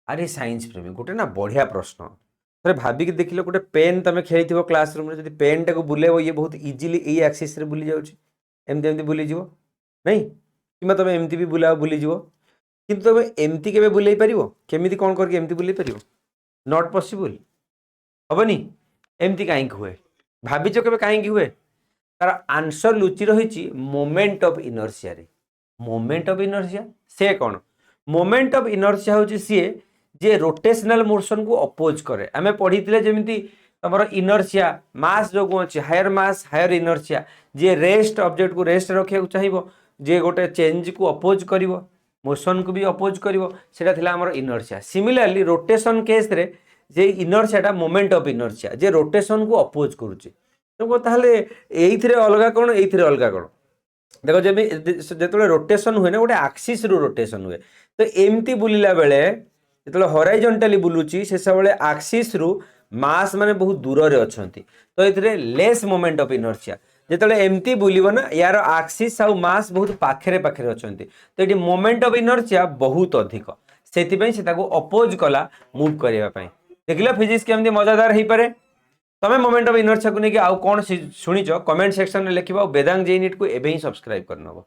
अरे साइंस प्रेमी गोटे ना बढ़िया प्रश्न थे भाविक देख लो गोटे पेन तुम खेली क्लासरूम में जब पेन टाक बुलेब ये बहुत इजिली ये एक्सीस बुली जामती बुलीज नहीं कि तुम एमती भी बुलाओ बुलीज कि तुम एमती के बुले पार केमी कौन करके बुले पार नॉट पॉसिबल हेनी एमती कहीं हुए भाविच के कहीं हुए तार आंसर लुचि रही मोमेंट ऑफ इनर्शिया रे मोमेंट ऑफ इनर्शिया से कौन मोमेंट ऑफ इनर्शिया हूँ सी जे रोटेशनल मोशन को अपोज करे आम पढ़ी जमी तुम इनर्शिया मास जो अच्छे हायर मास हायर इनर्शिया जे रेस्ट ऑब्जेक्ट को रेस्ट रखा चाहिए जे गोटे चेंज को अपोज कर मोशन को भी अपोज कर इनर्शिया सिमिलरली रोटेशन केस रे जे इनर्शिया मोमेंट ऑफ इनर्शिया जे रोटेशन को अपोज करुचे तो ताहले एइथिरे अलगा कौन एइथिरे अलगा कौन देख जब जो रोटेशन हुए ना गोटे आक्सीस रु रोटेशन हुए तो एमती बुलिला बेले जो हॉराइजॉन्टली बुलूची से सब आक्सीस रु मास माने बहुत दूर रे अछंती तो ये लेस मोमेंट ऑफ इनर्शिया जो एमती बुलिबो ना यार आक्सीस आउ मास बहुत पाखरे पाखरे अछंती तो ये मोमेंट ऑफ इनर्शिया बहुत अधिक से अपोज कला मूव करने देखिल फिजिक्स केमती मजादार हो पारे तमें मोमेंट ऑफ इनर्शिया को लेकिन आउ कौन शुणिच कमेंट सेक्शन में लिखा वेदांग जेई नीट को एवं ही सब्सक्राइब करनब।